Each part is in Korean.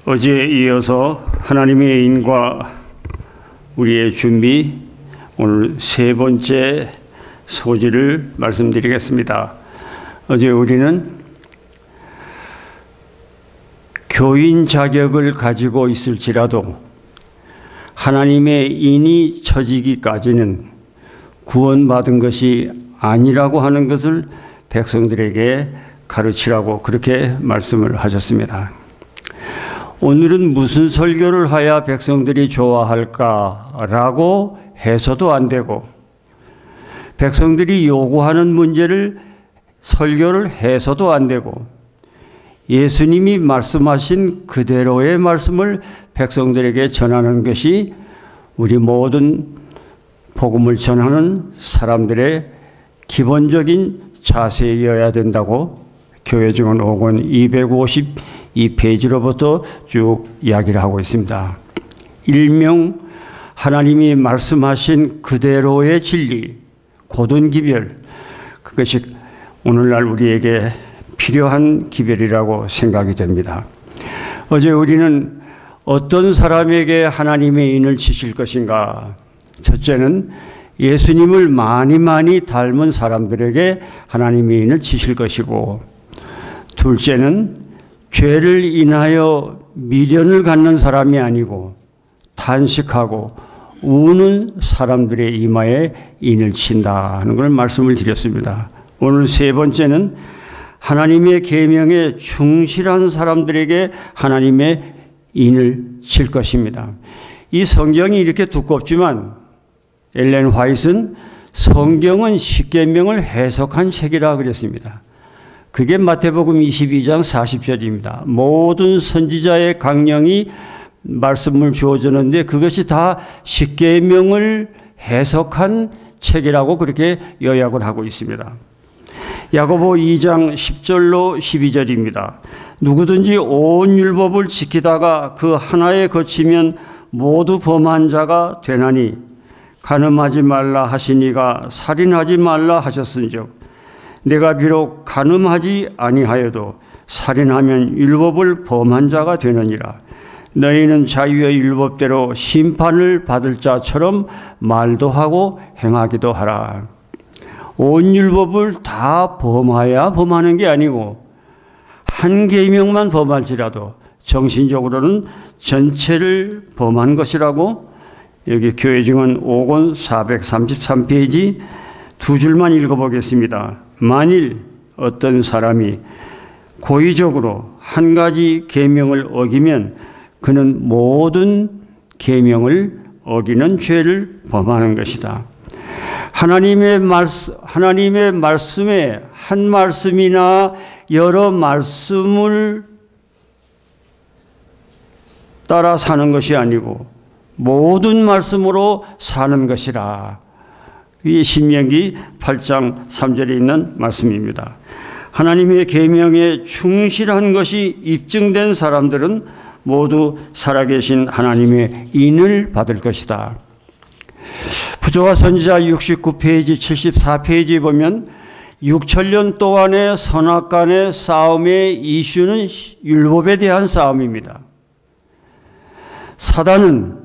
어제에 이어서 하나님의 인과 우리의 준비, 오늘 세 번째 소지를 말씀드리겠습니다. 어제 우리는 교인 자격을 가지고 있을지라도 하나님의 인이 처지기까지는 구원받은 것이 아니라고 하는 것을 백성들에게 가르치라고 그렇게 말씀을 하셨습니다. 오늘은 무슨 설교를 해야 백성들이 좋아할까라고 해서도 안 되고, 백성들이 요구하는 문제를 설교를 해서도 안 되고, 예수님이 말씀하신 그대로의 말씀을 백성들에게 전하는 것이 우리 모든 복음을 전하는 사람들의 기본적인 자세여야 된다고 교회증언 5권 252페이지로부터 쭉 이야기를 하고 있습니다. 일명 하나님이 말씀하신 그대로의 진리, 고든기별, 그것이 오늘날 우리에게 필요한 기별이라고 생각이 됩니다. 어제 우리는 어떤 사람에게 하나님의 인을 치실 것인가? 첫째는 예수님을 많이 닮은 사람들에게 하나님의 인을 치실 것이고, 둘째는 죄를 인하여 미련을 갖는 사람이 아니고 탄식하고 우는 사람들의 이마에 인을 친다는 걸 말씀을 드렸습니다. 오늘 세 번째는 하나님의 계명에 충실한 사람들에게 하나님의 인을 칠 것입니다. 이 성경이 이렇게 두껍지만 엘렌 화이트는 성경은 십계명을 해석한 책이라 그랬습니다. 그게 마태복음 22장 40절입니다. 모든 선지자의 강령이 말씀을 주어주는데 그것이 다 십계명을 해석한 책이라고 그렇게 요약을 하고 있습니다. 야고보 2장 10절로 12절입니다. 누구든지 온 율법을 지키다가 그 하나에 거치면 모두 범한 자가 되나니, 간음하지 말라 하시니가 살인하지 말라 하셨은즉 내가 비록 간음하지 아니하여도 살인하면 율법을 범한 자가 되느니라. 너희는 자유의 율법대로 심판을 받을 자처럼 말도 하고 행하기도 하라. 온 율법을 다 범하야 범하는 게 아니고 한 계명만 범할지라도 정신적으로는 전체를 범한 것이라고 여기 교회증언 5권 433페이지 두 줄만 읽어보겠습니다. 만일 어떤 사람이 고의적으로 한 가지 계명을 어기면 그는 모든 계명을 어기는 죄를 범하는 것이다. 하나님의 말씀에 한 말씀이나 여러 말씀을 따라 사는 것이 아니고 모든 말씀으로 사는 것이라. 이 신명기 8장 3절에 있는 말씀입니다. 하나님의 계명에 충실한 것이 입증된 사람들은 모두 살아계신 하나님의 인을 받을 것이다. 부조와 선지자 69페이지 74페이지에 보면 6천년 동안의 선악간의 싸움의 이슈는 율법에 대한 싸움입니다. 사단은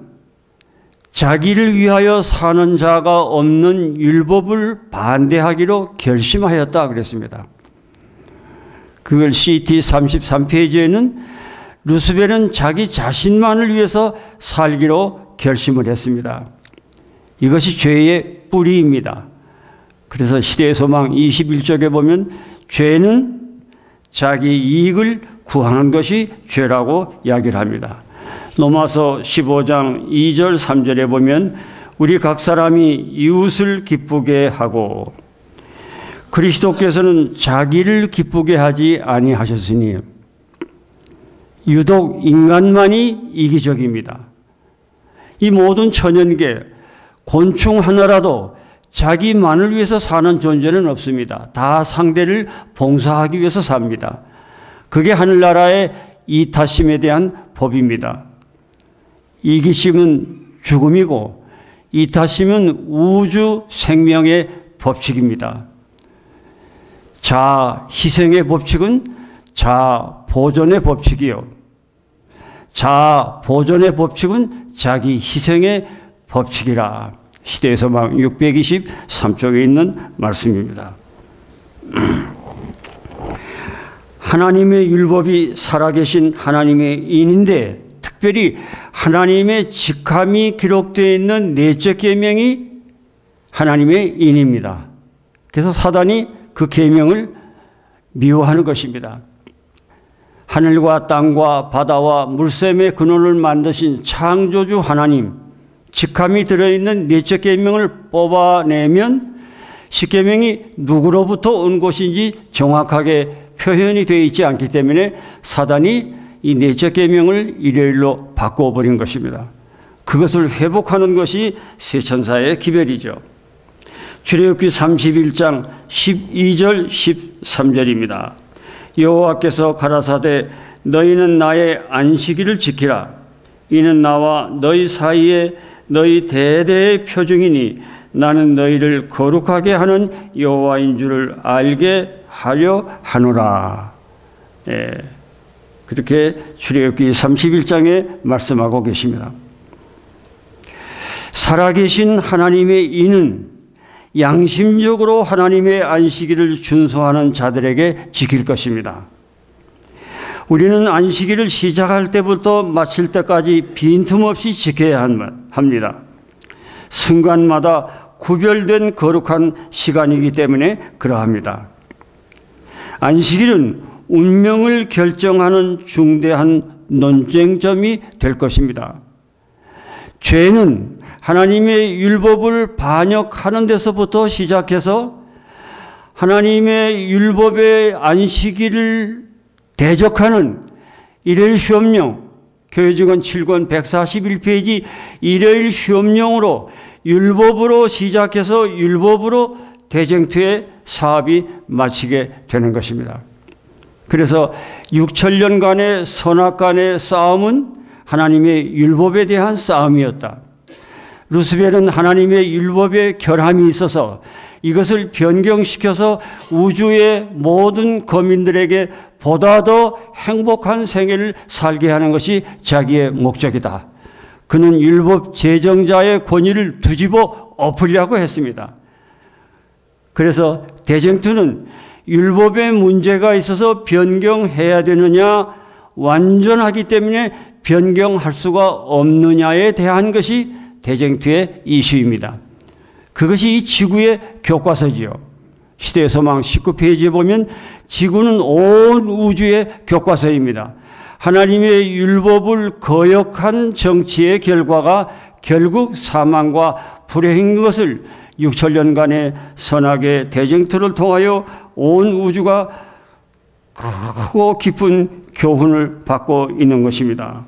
자기를 위하여 사는 자가 없는 율법을 반대하기로 결심하였다 그랬습니다. 그걸 CT 33페이지에는 루스벨은 자기 자신만을 위해서 살기로 결심을 했습니다. 이것이 죄의 뿌리입니다. 그래서 시대의 소망 21쪽에 보면 죄는 자기 이익을 구하는 것이 죄라고 이야기를 합니다. 로마서 15장 2절 3절에 보면 우리 각 사람이 이웃을 기쁘게 하고 그리스도께서는 자기를 기쁘게 하지 아니하셨으니 유독 인간만이 이기적입니다. 이 모든 천연계 곤충 하나라도 자기만을 위해서 사는 존재는 없습니다. 다 상대를 봉사하기 위해서 삽니다. 그게 하늘나라의 이타심에 대한 법입니다. 이기심은 죽음이고 이타심은 우주 생명의 법칙입니다. 자 희생의 법칙은 자 보존의 법칙이요. 자아 보존의 법칙은 자기 희생의 법칙이라. 시대의 소망 623쪽에 있는 말씀입니다. 하나님의 율법이 살아계신 하나님의 인인데 특별히 하나님의 직함이 기록되어 있는 넷째 계명이 하나님의 인입니다. 그래서 사단이 그 계명을 미워하는 것입니다. 하늘과 땅과 바다와 물샘의 근원을 만드신 창조주 하나님, 직함이 들어있는 넷째 계명을 뽑아내면 십계명이 누구로부터 온 것인지 정확하게 표현이 되어 있지 않기 때문에 사단이 이 넷째 계명을 일요일로 바꿔버린 것입니다. 그것을 회복하는 것이 새 천사의 기별이죠. 출애굽기 31장 12절 13절입니다. 여호와께서 가라사대 너희는 나의 안식일을 지키라. 이는 나와 너희 사이에 너희 대대의 표징이니 나는 너희를 거룩하게 하는 여호와인 줄을 알게 하려 하노라. 그렇게 출애굽기 31장에 말씀하고 계십니다. 살아계신 하나님의 인은 양심적으로 하나님의 안식일을 준수하는 자들에게 지킬 것입니다. 우리는 안식일을 시작할 때부터 마칠 때까지 빈틈없이 지켜야 합니다. 순간마다 구별된 거룩한 시간이기 때문에 그러합니다. 안식일은 운명을 결정하는 중대한 논쟁점이 될 것입니다. 죄는 하나님의 율법을 반역하는 데서부터 시작해서 하나님의 율법의 안식일을 대적하는 일요일 시험령, 교회증언 7권 141페이지 일요일 시험령으로 율법으로 시작해서 율법으로 대쟁투의 사업이 마치게 되는 것입니다. 그래서 6천년간의 선악간의 싸움은 하나님의 율법에 대한 싸움이었다. 루스벨은 하나님의 율법에 결함이 있어서 이것을 변경시켜서 우주의 모든 거민들에게 보다 더 행복한 생애를 살게 하는 것이 자기의 목적이다. 그는 율법 제정자의 권위를 뒤집어 엎으려고 했습니다. 그래서 대쟁투는 율법에 문제가 있어서 변경해야 되느냐, 완전하기 때문에 변경할 수가 없느냐에 대한 것이 대쟁투의 이슈입니다. 그것이 이 지구의 교과서지요. 시대의 소망 19페이지에 보면 지구는 온 우주의 교과서입니다. 하나님의 율법을 거역한 정치의 결과가 결국 사망과 불행인 것을 6천년간의 선악의 대쟁투를 통하여 온 우주가 크고 깊은 교훈을 받고 있는 것입니다.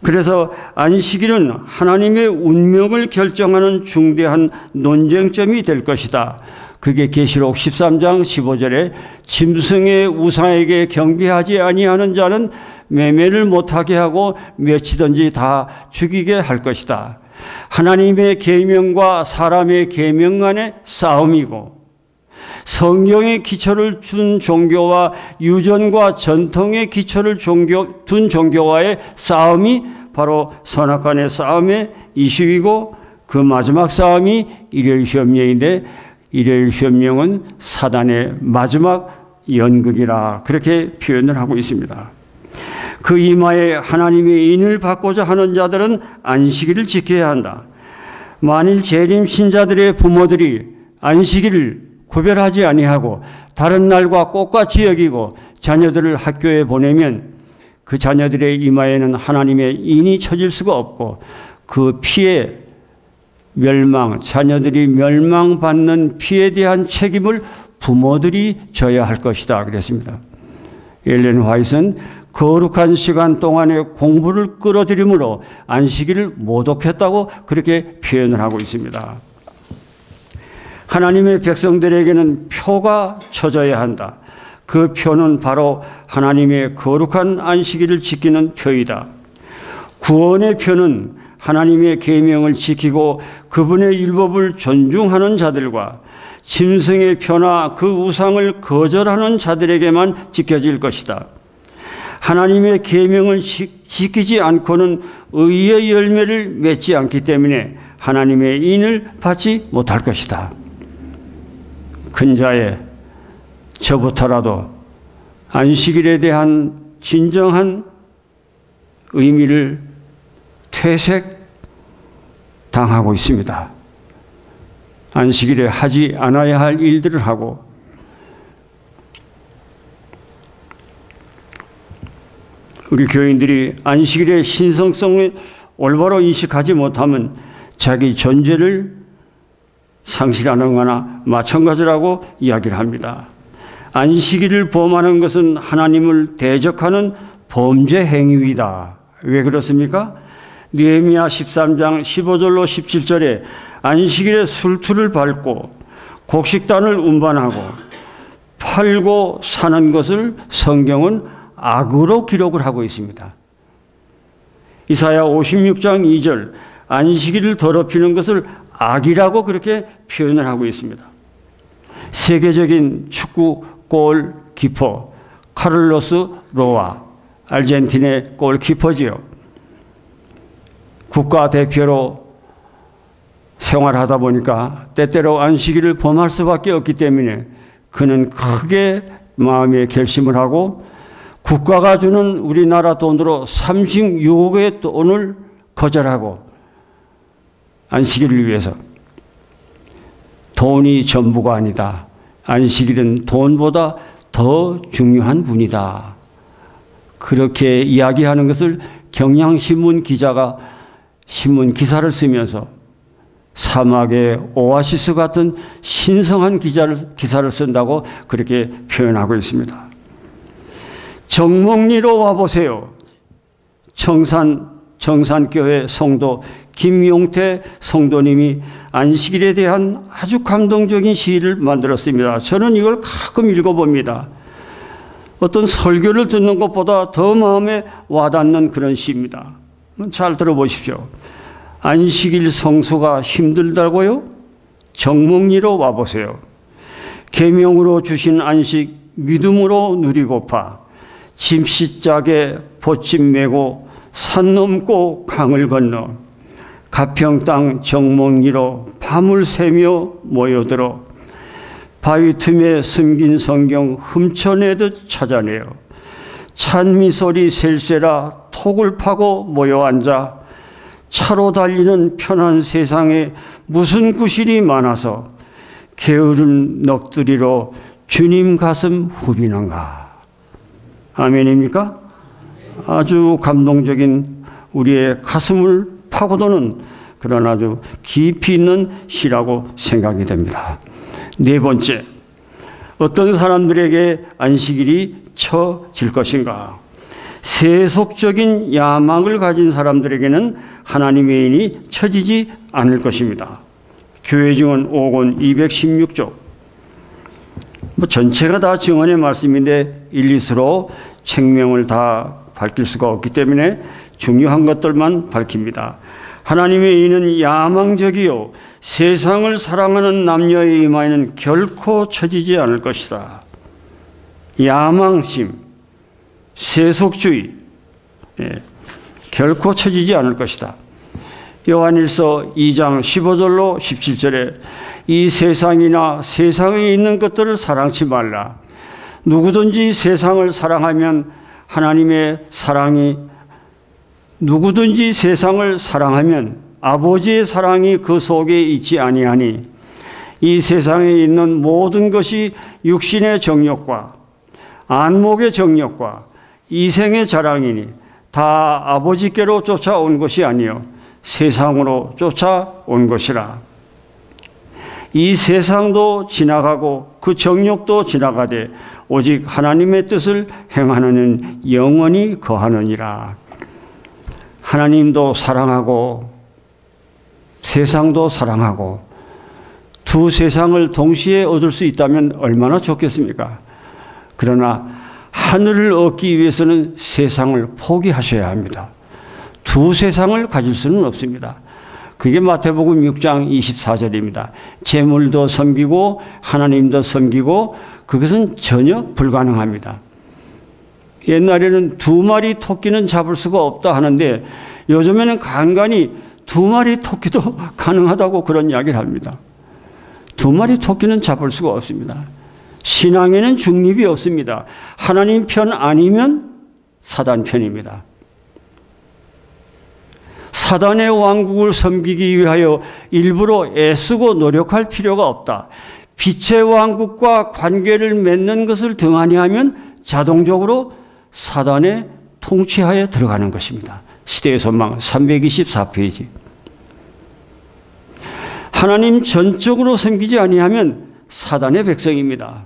그래서 안식일은 하나님의 운명을 결정하는 중대한 논쟁점이 될 것이다. 그게 계시록 13장 15절에 짐승의 우상에게 경배하지 아니하는 자는 매매를 못하게 하고 몇이든지 다 죽이게 할 것이다. 하나님의 계명과 사람의 계명 간의 싸움이고 성경의 기초를 둔 종교와 유전과 전통의 기초를 둔 종교와의 싸움이 바로 선악간의 싸움의 이슈이고 그 마지막 싸움이 일요일 시험령인데 일요일 시험령은 사단의 마지막 연극이라 그렇게 표현을 하고 있습니다. 그 이마에 하나님의 인을 받고자 하는 자들은 안식일을 지켜야 한다. 만일 재림 신자들의 부모들이 안식일을 구별하지 아니하고 다른 날과 똑같이 여기고 자녀들을 학교에 보내면 그 자녀들의 이마에는 하나님의 인이 쳐질 수가 없고 그 피해 멸망, 자녀들이 멸망받는 피에 대한 책임을 부모들이 져야 할 것이다 그랬습니다. 엘렌 화이트는 거룩한 시간 동안에 공부를 끌어들이므로 안식일을 모독했다고 그렇게 표현을 하고 있습니다. 하나님의 백성들에게는 표가 쳐져야 한다. 그 표는 바로 하나님의 거룩한 안식일을 지키는 표이다. 구원의 표는 하나님의 계명을 지키고 그분의 율법을 존중하는 자들과 짐승의 표나 그 우상을 거절하는 자들에게만 지켜질 것이다. 하나님의 계명을 지키지 않고는 의의 열매를 맺지 않기 때문에 하나님의 인을 받지 못할 것이다. 근자에 저부터라도 안식일에 대한 진정한 의미를 퇴색당하고 있습니다. 안식일에 하지 않아야 할 일들을 하고 우리 교인들이 안식일의 신성성을 올바로 인식하지 못하면 자기 존재를 상실하는 거나 마찬가지라고 이야기를 합니다. 안식일을 범하는 것은 하나님을 대적하는 범죄 행위이다. 왜 그렇습니까? 느헤미야 13장 15절로 17절에 안식일에 술투를 밟고 곡식단을 운반하고 팔고 사는 것을 성경은 악으로 기록을 하고 있습니다. 이사야 56장 2절 안식일을 더럽히는 것을 악이라고 그렇게 표현을 하고 있습니다. 세계적인 축구 골키퍼 카를로스 로아, 아르헨티나의 골키퍼지요. 국가대표로 생활하다 보니까 때때로 안식일을 범할 수밖에 없기 때문에 그는 크게 마음에 결심을 하고 국가가 주는 우리나라 돈으로 36억의 돈을 거절하고 안식일을 위해서 돈이 전부가 아니다. 안식일은 돈보다 더 중요한 분이다. 그렇게 이야기하는 것을 경향신문 기자가 신문 기사를 쓰면서 사막의 오아시스 같은 신성한 기사를 쓴다고 그렇게 표현하고 있습니다. 정목리로 와보세요. 정산교회 성도 김용태 성도님이 안식일에 대한 아주 감동적인 시를 만들었습니다. 저는 이걸 가끔 읽어봅니다. 어떤 설교를 듣는 것보다 더 마음에 와닿는 그런 시입니다. 잘 들어보십시오. 안식일 성수가 힘들다고요? 정목리로 와보세요. 계명으로 주신 안식 믿음으로 누리고파 짐 씻자게 보침 메고 산 넘고 강을 건너 가평 땅 정목리로 밤을 새며 모여들어 바위 틈에 숨긴 성경 훔쳐내듯 찾아내어 찬미소리 셀세라 톡을 파고 모여 앉아 차로 달리는 편한 세상에 무슨 구실이 많아서 게으른 넋두리로 주님 가슴 후비는가. 아멘입니까? 아주 감동적인 우리의 가슴을 파고드는 그런 아주 깊이 있는 시라고 생각이 됩니다. 네 번째, 어떤 사람들에게 안식일이 처질 것인가? 세속적인 야망을 가진 사람들에게는 하나님의 인이 처지지 않을 것입니다. 교회증언 5권 216조. 전체가 다 증언의 말씀인데 일리수로 책명을 다 밝힐 수가 없기 때문에 중요한 것들만 밝힙니다. 하나님의 인은 야망적이요 세상을 사랑하는 남녀의 이마에는 결코 처지지 않을 것이다. 야망심, 세속주의, 결코 처지지 않을 것이다. 요한일서 2장 15절로 17절에 이 세상이나 세상에 있는 것들을 사랑치 말라. 누구든지 세상을 사랑하면 하나님의 사랑이 누구든지 세상을 사랑하면 아버지의 사랑이 그 속에 있지 아니하니 이 세상에 있는 모든 것이 육신의 정욕과 안목의 정욕과 이생의 자랑이니 다 아버지께로 쫓아온 것이 아니요 세상으로 쫓아온 것이라. 이 세상도 지나가고 그 정욕도 지나가되 오직 하나님의 뜻을 행하는 영원히 거하느니라. 하나님도 사랑하고 세상도 사랑하고 두 세상을 동시에 얻을 수 있다면 얼마나 좋겠습니까? 그러나 하늘을 얻기 위해서는 세상을 포기하셔야 합니다. 두 세상을 가질 수는 없습니다. 그게 마태복음 6장 24절입니다. 재물도 섬기고 하나님도 섬기고 그것은 전혀 불가능합니다. 옛날에는 2마리 토끼는 잡을 수가 없다 하는데 요즘에는 간간히 2마리 토끼도 가능하다고 그런 이야기를 합니다. 2마리 토끼는 잡을 수가 없습니다. 신앙에는 중립이 없습니다. 하나님 편 아니면 사단 편입니다. 사단의 왕국을 섬기기 위하여 일부러 애쓰고 노력할 필요가 없다. 빛의 왕국과 관계를 맺는 것을 등한히 하면 자동적으로 사단의 통치하에 들어가는 것입니다. 시대의 소망 324페이지. 하나님 전적으로 섬기지 아니하면 사단의 백성입니다.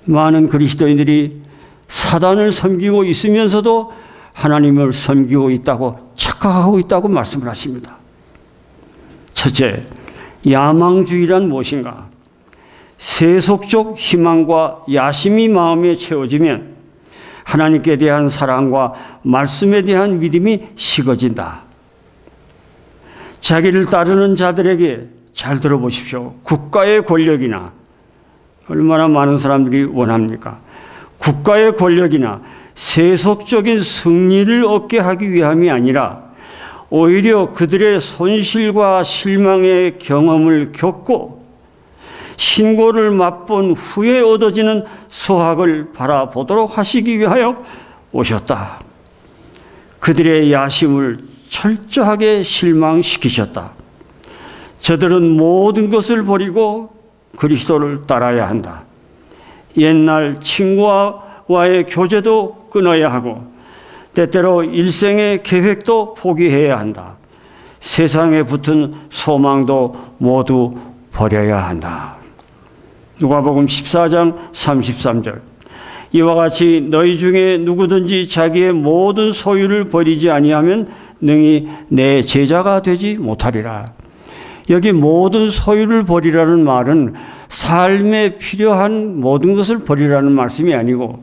많은 그리스도인들이 사단을 섬기고 있으면서도 하나님을 섬기고 있다고 착각하고 있다고 말씀을 하십니다. 첫째, 야망주의란 무엇인가? 세속적 희망과 야심이 마음에 채워지면 하나님께 대한 사랑과 말씀에 대한 믿음이 식어진다. 자기를 따르는 자들에게 잘 들어보십시오. 국가의 권력이나 얼마나 많은 사람들이 원합니까? 국가의 권력이나 세속적인 승리를 얻게 하기 위함이 아니라 오히려 그들의 손실과 실망의 경험을 겪고 신고를 맛본 후에 얻어지는 수확을 바라보도록 하시기 위하여 오셨다. 그들의 야심을 철저하게 실망시키셨다. 저들은 모든 것을 버리고 그리스도를 따라야 한다. 옛날 친구와의 교제도 끊어야 하고 때때로 일생의 계획도 포기해야 한다. 세상에 붙은 소망도 모두 버려야 한다. 누가복음 14장 33절. 이와 같이 너희 중에 누구든지 자기의 모든 소유를 버리지 아니하면 능히 내 제자가 되지 못하리라. 여기 모든 소유를 버리라는 말은 삶에 필요한 모든 것을 버리라는 말씀이 아니고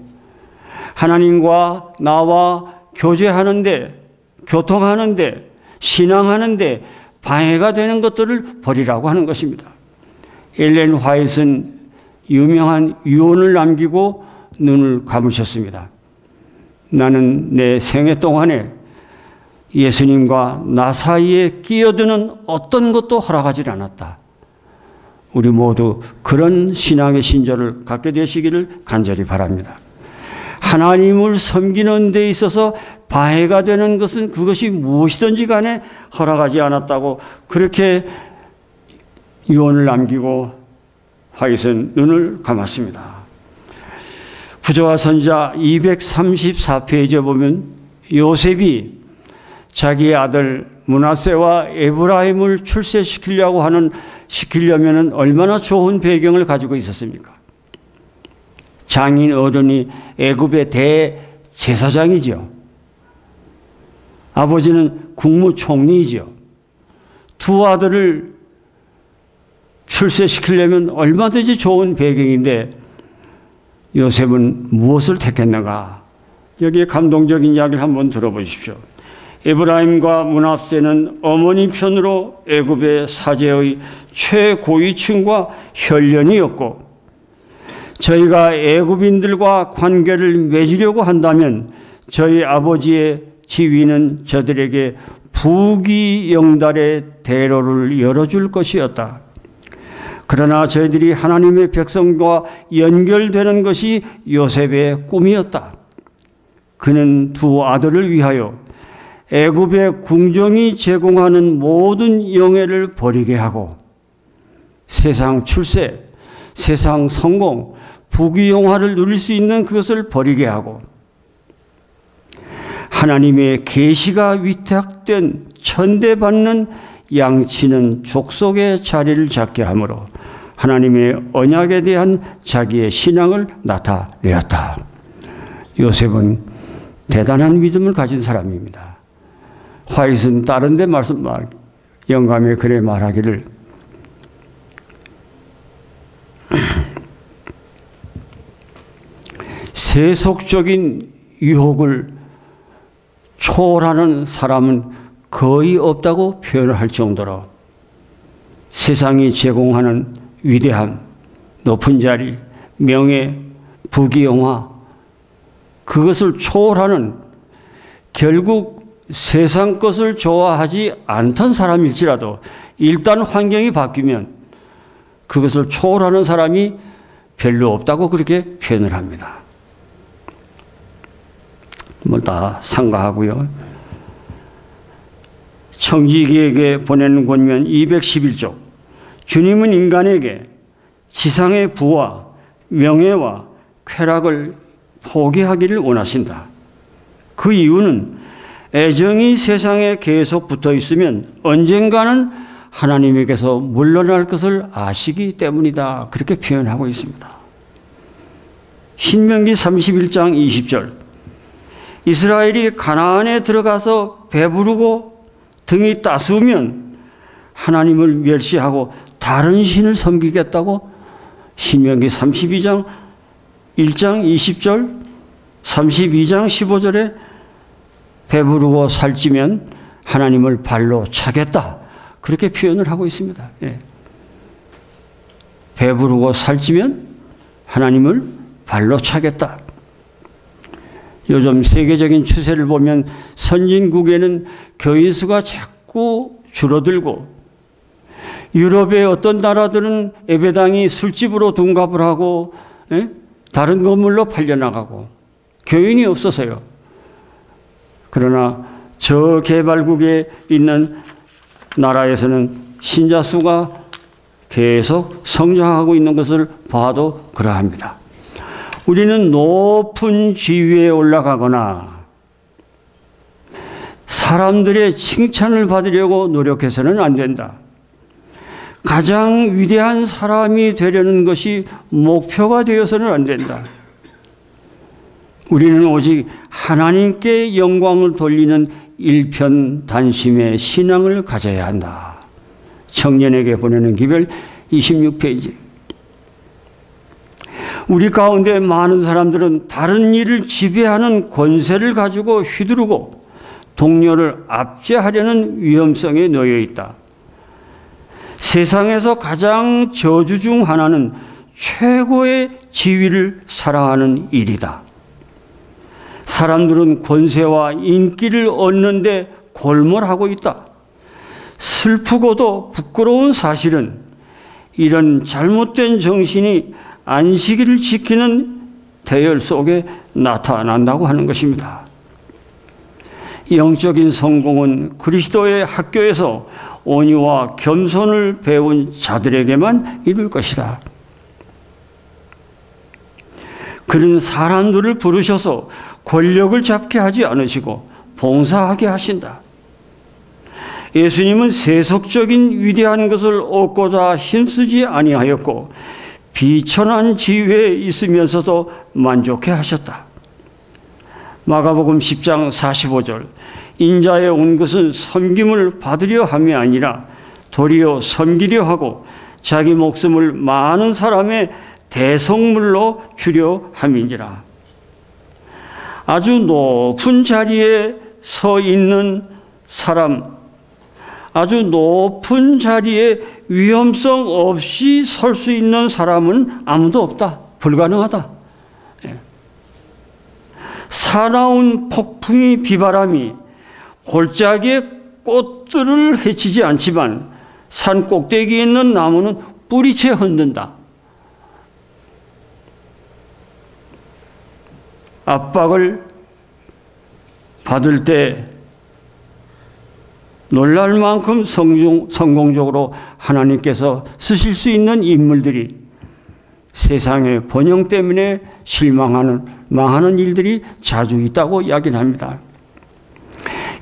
하나님과 나와 교제하는데, 교통하는데, 신앙하는데 방해가 되는 것들을 버리라고 하는 것입니다. 엘렌 화이트는 유명한 유언을 남기고 눈을 감으셨습니다. 나는 내 생애 동안에 예수님과 나 사이에 끼어드는 어떤 것도 허락하지 않았다. 우리 모두 그런 신앙의 신조를 갖게 되시기를 간절히 바랍니다. 하나님을 섬기는 데 있어서 방해가 되는 것은 그것이 무엇이든지 간에 허락하지 않았다고 그렇게 유언을 남기고 화이트는 눈을 감았습니다. 부조와 선지자 234페이지에 보면 요셉이 자기의 아들 므낫세와 에브라임을 시키려면 얼마나 좋은 배경을 가지고 있었습니까? 장인 어른이 애굽의 대제사장이죠. 아버지는 국무총리이죠. 두 아들을 출세시키려면 얼마든지 좋은 배경인데 요셉은 무엇을 택했는가? 여기에 감동적인 이야기를 한번 들어보십시오. 에브라임과 므낫세는 어머니 편으로 애굽의 사제의 최고위층과 혈연이었고 저희가 애굽인들과 관계를 맺으려고 한다면 저희 아버지의 지위는 저들에게 부귀영달의 대로를 열어줄 것이었다. 그러나 저희들이 하나님의 백성과 연결되는 것이 요셉의 꿈이었다. 그는 두 아들을 위하여 애굽의 궁정이 제공하는 모든 영예를 버리게 하고 세상 출세, 세상 성공, 부귀영화를 누릴 수 있는 그것을 버리게 하고 하나님의 계시가 위탁된 천대받는 양치는 족속의 자리를 잡게 하므로 하나님의 언약에 대한 자기의 신앙을 나타내었다. 요셉은 대단한 믿음을 가진 사람입니다. 화이트는 다른 데 영감의 글에 말하기를 세속적인 유혹을 초월하는 사람은 거의 없다고 표현을 할 정도로 세상이 제공하는 위대함, 높은 자리, 명예, 부귀영화 그것을 초월하는, 결국 세상 것을 좋아하지 않던 사람일지라도 일단 환경이 바뀌면 그것을 초월하는 사람이 별로 없다고 그렇게 표현을 합니다. 뭐 다 상가하고요. 청지기에게 보내는 권면 211쪽. 주님은 인간에게 지상의 부와 명예와 쾌락을 포기하기를 원하신다. 그 이유는 애정이 세상에 계속 붙어 있으면 언젠가는 하나님에게서 물러날 것을 아시기 때문이다. 그렇게 표현하고 있습니다. 신명기 31장 20절. 이스라엘이 가나안에 들어가서 배부르고 등이 따스우면 하나님을 멸시하고 다른 신을 섬기겠다고 신명기 32장 1장 20절, 32장 15절에 배부르고 살찌면 하나님을 발로 차겠다. 그렇게 표현을 하고 있습니다. 예. 배부르고 살찌면 하나님을 발로 차겠다. 요즘 세계적인 추세를 보면 선진국에는 교인 수가 자꾸 줄어들고, 유럽의 어떤 나라들은 예배당이 술집으로 둔갑을 하고, 다른 건물로 팔려나가고, 교인이 없어서요. 그러나 저개발국에 있는 나라에서는 신자 수가 계속 성장하고 있는 것을 봐도 그러합니다. 우리는 높은 지위에 올라가거나 사람들의 칭찬을 받으려고 노력해서는 안 된다. 가장 위대한 사람이 되려는 것이 목표가 되어서는 안 된다. 우리는 오직 하나님께 영광을 돌리는 일편단심의 신앙을 가져야 한다. 청년에게 보내는 기별 26페이지. 우리 가운데 많은 사람들은 다른 일을 지배하는 권세를 가지고 휘두르고 동료를 압제하려는 위험성에 놓여 있다. 세상에서 가장 저주 중 하나는 최고의 지위를 사랑하는 일이다. 사람들은 권세와 인기를 얻는 데 골몰하고 있다. 슬프고도 부끄러운 사실은 이런 잘못된 정신이 안식일을 지키는 대열 속에 나타난다고 하는 것입니다. 영적인 성공은 그리스도의 학교에서 온유와 겸손을 배운 자들에게만 이룰 것이다. 그는 사람들을 부르셔서 권력을 잡게 하지 않으시고 봉사하게 하신다. 예수님은 세속적인 위대한 것을 얻고자 힘쓰지 아니하였고 비천한 지위에 있으면서도 만족해 하셨다. 마가복음 10장 45절. 인자에 온 것은 섬김을 받으려 함이 아니라 도리어 섬기려 하고 자기 목숨을 많은 사람의 대성물로 주려 함인지라. 아주 높은 자리에 서 있는 사람, 아주 높은 자리에 위험성 없이 설 수 있는 사람은 아무도 없다. 불가능하다. 사나운 폭풍이 비바람이 골짜기의 꽃들을 해치지 않지만 산 꼭대기에 있는 나무는 뿌리채 흔든다. 압박을 받을 때 놀랄 만큼 성공적으로 하나님께서 쓰실 수 있는 인물들이 세상의 번영 때문에 망하는 일들이 자주 있다고 이야기를 합니다.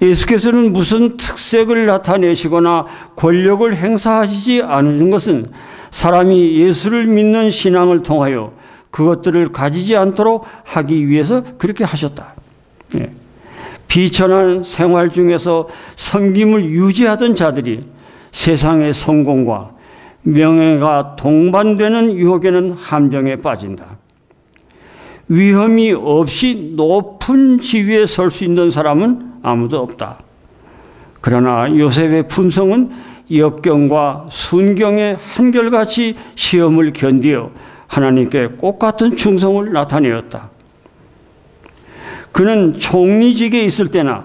예수께서는 무슨 특색을 나타내시거나 권력을 행사하시지 않은 것은 사람이 예수를 믿는 신앙을 통하여 그것들을 가지지 않도록 하기 위해서 그렇게 하셨다. 비천한 생활 중에서 섬김을 유지하던 자들이 세상의 성공과 명예가 동반되는 유혹에는 함정에 빠진다. 위험이 없이 높은 지위에 설 수 있는 사람은 아무도 없다. 그러나 요셉의 품성은 역경과 순경의 한결같이 시험을 견디어 하나님께 꽃같은 충성을 나타내었다. 그는 총리직에 있을 때나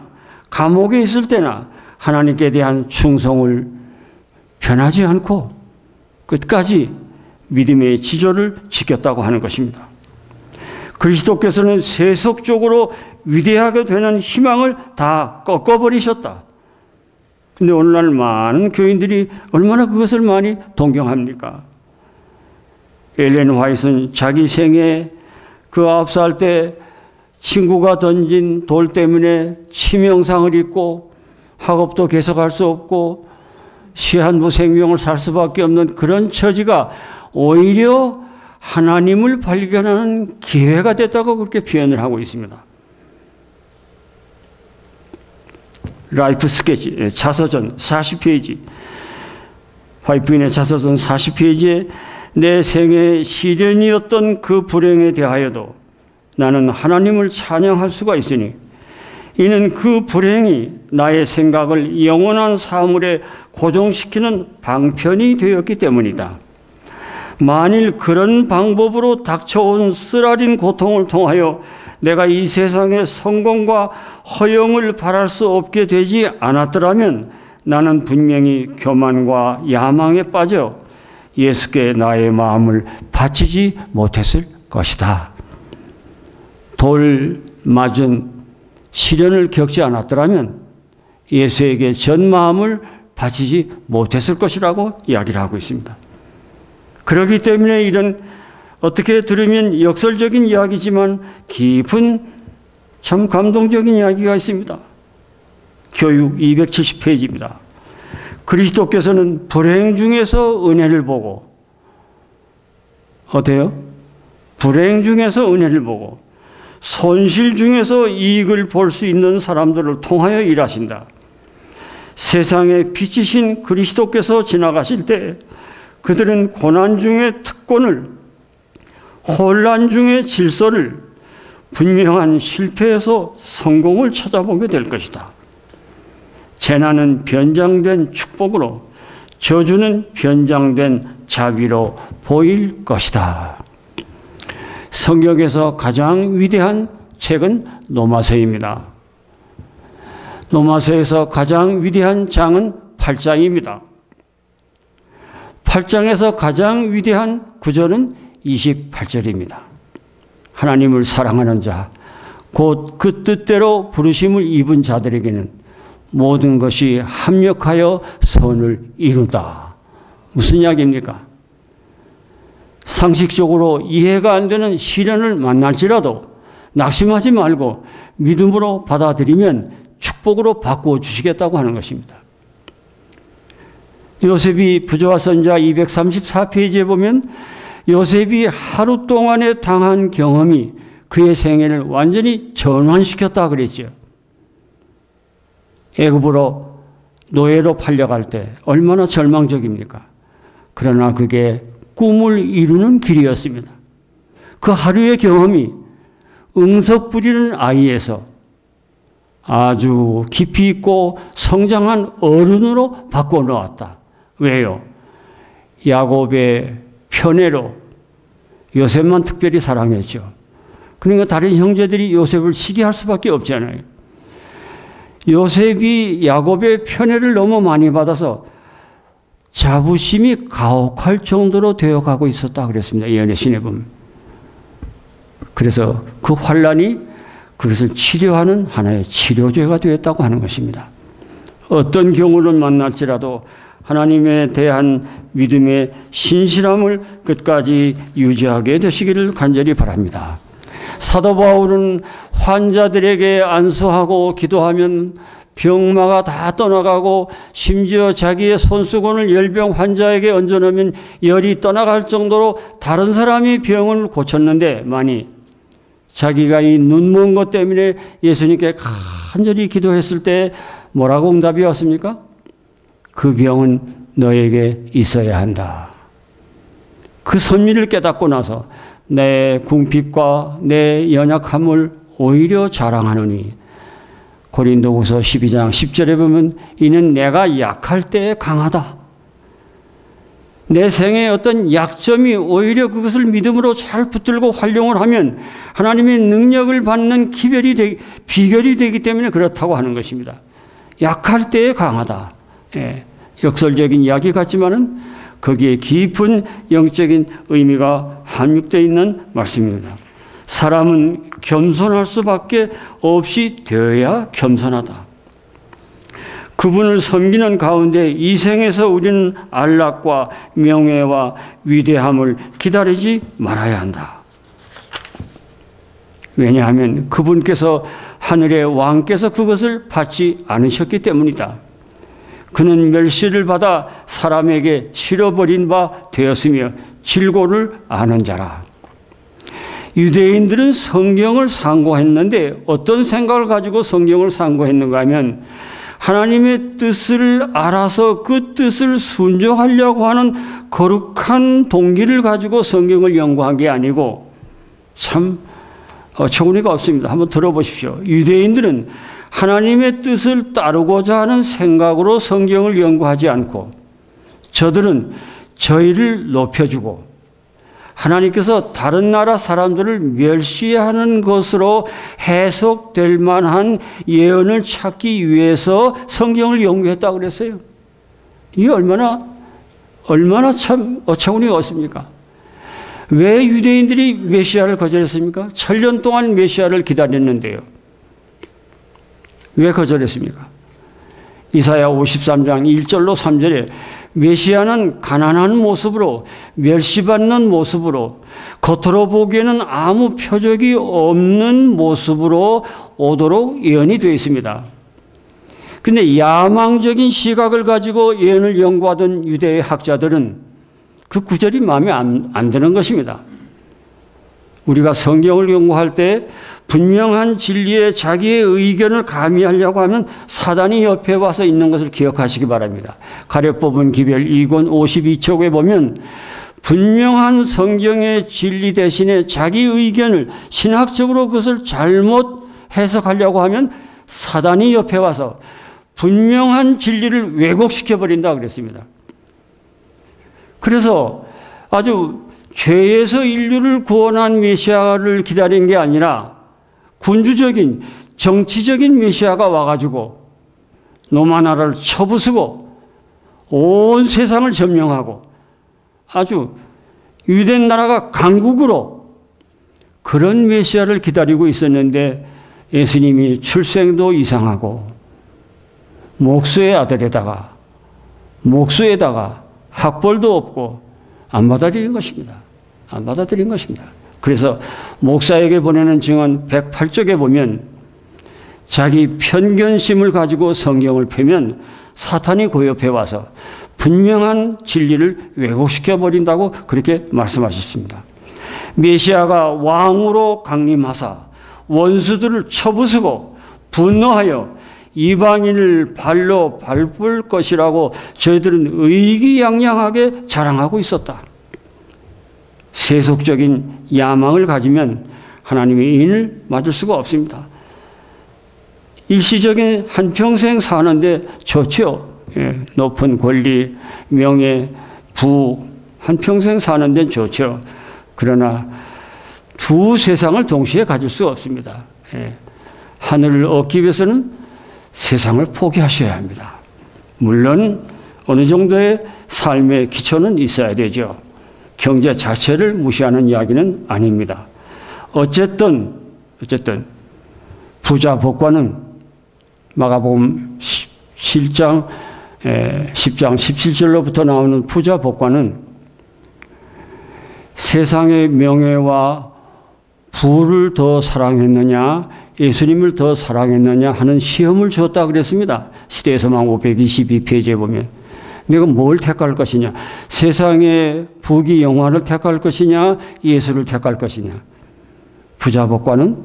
감옥에 있을 때나 하나님께 대한 충성을 변하지 않고 끝까지 믿음의 지조를 지켰다고 하는 것입니다. 그리스도께서는 세속적으로 위대하게 되는 희망을 다 꺾어버리셨다. 근데 오늘날 많은 교인들이 얼마나 그것을 많이 동경합니까? 엘렌 화이트는 자기 생애 그 9살 때 친구가 던진 돌 때문에 치명상을 입고 학업도 계속할 수 없고 시한부 생명을 살 수밖에 없는 그런 처지가 오히려 하나님을 발견하는 기회가 됐다고 그렇게 표현을 하고 있습니다. 라이프 스케치, 자서전 40페이지, 화이트인의 자서전 40페이지에 내 생의 시련이었던 그 불행에 대하여도 나는 하나님을 찬양할 수가 있으니 이는 그 불행이 나의 생각을 영원한 사물에 고정시키는 방편이 되었기 때문이다. 만일 그런 방법으로 닥쳐온 쓰라린 고통을 통하여 내가 이 세상의 성공과 허영을 바랄 수 없게 되지 않았더라면 나는 분명히 교만과 야망에 빠져 예수께 나의 마음을 바치지 못했을 것이다. 돌 맞은 시련을 겪지 않았더라면 예수에게 전 마음을 바치지 못했을 것이라고 이야기를 하고 있습니다. 그렇기 때문에 이런 어떻게 들으면 역설적인 이야기지만 깊은 참 감동적인 이야기가 있습니다. 교육 270페이지입니다. 그리스도께서는 불행 중에서 은혜를 보고 어때요? 불행 중에서 은혜를 보고 손실 중에서 이익을 볼 수 있는 사람들을 통하여 일하신다. 세상의 빛이신 그리스도께서 지나가실 때 그들은 고난 중의 특권을, 혼란 중의 질서를, 분명한 실패에서 성공을 찾아보게 될 것이다. 재난은 변장된 축복으로, 저주는 변장된 자비로 보일 것이다. 성경에서 가장 위대한 책은 노마서입니다. 노마서에서 가장 위대한 장은 8장입니다. 8장에서 가장 위대한 구절은 28절입니다. 하나님을 사랑하는 자, 곧 그 뜻대로 부르심을 입은 자들에게는 모든 것이 합력하여 선을 이룬다. 무슨 이야기입니까? 상식적으로 이해가 안 되는 시련을 만날지라도 낙심하지 말고 믿음으로 받아들이면 축복으로 바꾸어 주시겠다고 하는 것입니다. 요셉이 부조와 선자 234페이지에 보면 요셉이 하루 동안에 당한 경험이 그의 생애를 완전히 전환시켰다 그랬죠. 애굽으로 노예로 팔려갈 때 얼마나 절망적입니까? 그러나 그게 꿈을 이루는 길이었습니다. 그 하루의 경험이 응석 부리는 아이에서 아주 깊이 있고 성장한 어른으로 바꿔 놓았다. 왜요? 야곱의 편애로 요셉만 특별히 사랑했죠. 그러니까 다른 형제들이 요셉을 시기할 수밖에 없잖아요. 요셉이 야곱의 편애를 너무 많이 받아서 자부심이 가혹할 정도로 되어가고 있었다 그랬습니다. 예언의 신에 보면. 그래서 그 환란이 그것을 치료하는 하나의 치료제가 되었다고 하는 것입니다. 어떤 경우를 만날지라도 하나님에 대한 믿음의 신실함을 끝까지 유지하게 되시기를 간절히 바랍니다. 사도 바울은 환자들에게 안수하고 기도하면 병마가 다 떠나가고 심지어 자기의 손수건을 열병 환자에게 얹어놓으면 열이 떠나갈 정도로 다른 사람이 병을 고쳤는데 많이 자기가 이 눈먼 것 때문에 예수님께 간절히 기도했을 때 뭐라고 응답이 왔습니까? 그 병은 너에게 있어야 한다. 그 선미를 깨닫고 나서 내 궁핍과 내 연약함을 오히려 자랑하노니 고린도후서 12장 10절에 보면 이는 내가 약할 때에 강하다. 내 생의 어떤 약점이 오히려 그것을 믿음으로 잘 붙들고 활용을 하면 하나님의 능력을 받는 비결이 되기 때문에 그렇다고 하는 것입니다. 약할 때에 강하다. 예, 역설적인 이야기 같지만은 거기에 깊은 영적인 의미가 함유되어 있는 말씀입니다. 사람은 겸손할 수밖에 없이 되어야 겸손하다. 그분을 섬기는 가운데 이 생에서 우리는 안락과 명예와 위대함을 기다리지 말아야 한다. 왜냐하면 그분께서 하늘의 왕께서 그것을 받지 않으셨기 때문이다. 그는 멸시를 받아 사람에게 실어버린 바 되었으며 질고를 아는 자라. 유대인들은 성경을 상고했는데 어떤 생각을 가지고 성경을 상고했는가 하면 하나님의 뜻을 알아서 그 뜻을 순종하려고 하는 거룩한 동기를 가지고 성경을 연구한 게 아니고 참 어처구니가 없습니다. 한번 들어보십시오. 유대인들은 하나님의 뜻을 따르고자 하는 생각으로 성경을 연구하지 않고 저들은 저희를 높여주고 하나님께서 다른 나라 사람들을 멸시하는 것으로 해석될 만한 예언을 찾기 위해서 성경을 연구했다고 그랬어요. 이게 얼마나 참 어처구니가 없습니까? 왜 유대인들이 메시아를 거절했습니까? 1000년 동안 메시아를 기다렸는데요. 왜 거절했습니까? 이사야 53장 1절로 3절에 메시아는 가난한 모습으로 멸시받는 모습으로 겉으로 보기에는 아무 표적이 없는 모습으로 오도록 예언이 되어 있습니다. 그런데 야망적인 시각을 가지고 예언을 연구하던 유대의 학자들은 그 구절이 마음에 안 드는 것입니다. 우리가 성경을 연구할 때 분명한 진리에 자기의 의견을 가미하려고 하면 사단이 옆에 와서 있는 것을 기억하시기 바랍니다. 가려뽑은 기별 2권 52쪽에 보면 분명한 성경의 진리 대신에 자기 의견을 신학적으로 그것을 잘못 해석하려고 하면 사단이 옆에 와서 분명한 진리를 왜곡시켜 버린다 그랬습니다. 그래서 아주 죄에서 인류를 구원한 메시아를 기다린 게 아니라 군주적인 정치적인 메시아가 와가지고 로마 나라를 쳐부수고 온 세상을 점령하고 아주 유대인 나라가 강국으로 그런 메시아를 기다리고 있었는데 예수님이 출생도 이상하고 목수의 아들에다가 학벌도 없고 안 받아들인 것입니다. 안 받아들인 것입니다. 그래서 목사에게 보내는 증언 108쪽에 보면 자기 편견심을 가지고 성경을 펴면 사탄이 그 옆에 와서 분명한 진리를 왜곡시켜 버린다고 그렇게 말씀하셨습니다. 메시아가 왕으로 강림하사 원수들을 쳐부수고 분노하여 이방인을 발로 밟을 것이라고 저희들은 의기양양하게 자랑하고 있었다. 세속적인 야망을 가지면 하나님의 인을 맞을 수가 없습니다. 일시적인 한평생 사는데 좋죠. 예, 높은 권리, 명예, 부, 한평생 사는 데는 좋죠. 그러나 두 세상을 동시에 가질 수 없습니다. 예, 하늘을 얻기 위해서는 세상을 포기하셔야 합니다. 물론 어느 정도의 삶의 기초는 있어야 되죠. 경제 자체를 무시하는 이야기는 아닙니다. 어쨌든 부자 복과는 마가복음 10장 17절로부터 나오는 부자 복과는 세상의 명예와 부를 더 사랑했느냐 예수님을 더 사랑했느냐 하는 시험을 줬다 그랬습니다. 시대에서만 522페이지에 보면 내가 뭘 택할 것이냐 세상의 부귀 영화를 택할 것이냐 예수를 택할 것이냐. 부자 복과는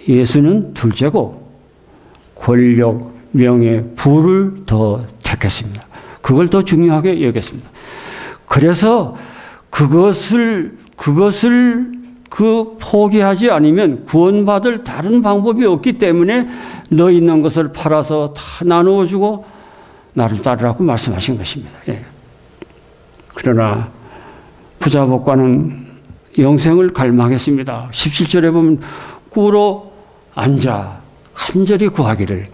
예수는 둘째고 권력, 명예, 부를 더 택했습니다. 그걸 더 중요하게 여겼습니다. 그래서 그것을 포기하지 않으면 구원받을 다른 방법이 없기 때문에 너 있는 것을 팔아서 다 나누어주고 나를 따르라고 말씀하신 것입니다. 예. 그러나 부자 복관은 영생을 갈망했습니다. 17절에 보면 꿇어 앉아 간절히 구하기를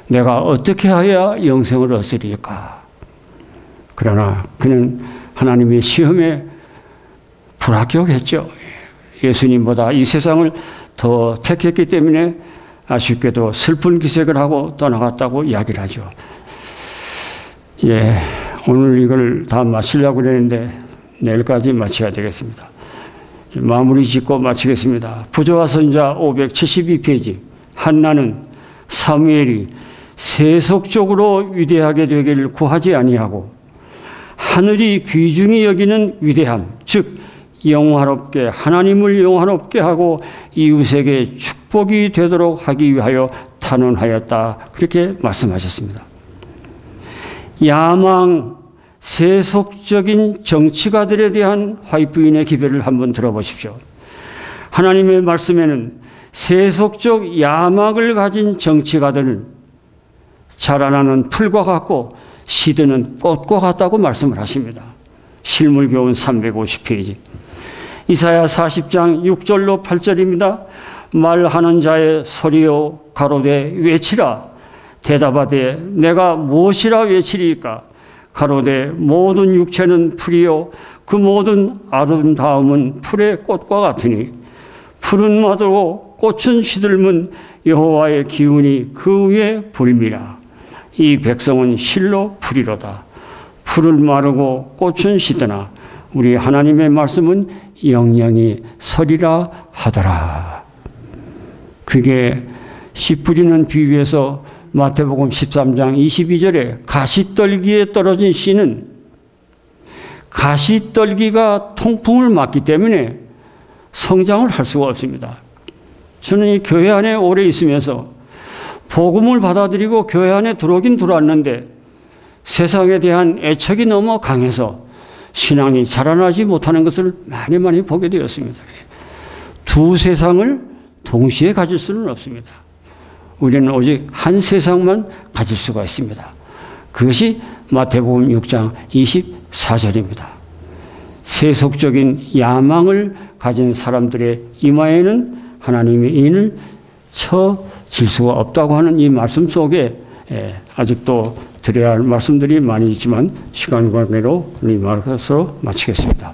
내가 어떻게 하여야 영생을 얻으리까. 그러나 그는 하나님의 시험에 불합격했죠. 예수님보다 이 세상을 더 택했기 때문에 아쉽게도 슬픈 기색을 하고 떠나갔다고 이야기를 하죠. 예, 오늘 이걸 다 마치려고 그랬는데 내일까지 마쳐야 되겠습니다. 마무리 짓고 마치겠습니다. 부조와 선자 572페이지. 한나는 사무엘이 세속적으로 위대하게 되기를 구하지 아니하고 하늘이 귀중히 여기는 위대함, 즉 영화롭게 하나님을 영화롭게 하고 이웃에게 축복이 되도록 하기 위하여 탄원하였다. 그렇게 말씀하셨습니다. 야망, 세속적인 정치가들에 대한 화이트 부인의 기별을 한번 들어보십시오. 하나님의 말씀에는 세속적 야망을 가진 정치가들은 자라나는 풀과 같고 시드는 꽃과 같다고 말씀을 하십니다. 실물교훈 350페이지. 이사야 40장 6절로 8절입니다. 말하는 자의 소리요 가로되 외치라. 대답하되 내가 무엇이라 외치리까. 가로되 모든 육체는 풀이요 그 모든 아름다움은 풀의 꽃과 같으니 풀은 마르고 꽃은 시들면 여호와의 기운이 그 위에 불미라. 이 백성은 실로 풀이로다. 풀은 마르고 꽃은 시드나 우리 하나님의 말씀은 영영이 서리라 하더라. 그게 씨 뿌리는 비유에서 마태복음 13장 22절에 가시떨기에 떨어진 씨는 가시떨기가 통풍을 맞기 때문에 성장을 할 수가 없습니다. 저는 이 교회 안에 오래 있으면서 복음을 받아들이고 교회 안에 들어오긴 들어왔는데 세상에 대한 애착이 너무 강해서 신앙이 자라나지 못하는 것을 많이 보게 되었습니다. 두 세상을 동시에 가질 수는 없습니다. 우리는 오직 한 세상만 가질 수가 있습니다. 그것이 마태복음 6장 24절입니다. 세속적인 야망을 가진 사람들의 이마에는 하나님의 인을 쳐질 수가 없다고 하는 이 말씀 속에 아직도 드려야 할 말씀들이 많이 있지만 시간 관계로 이 말씀으로 마치겠습니다.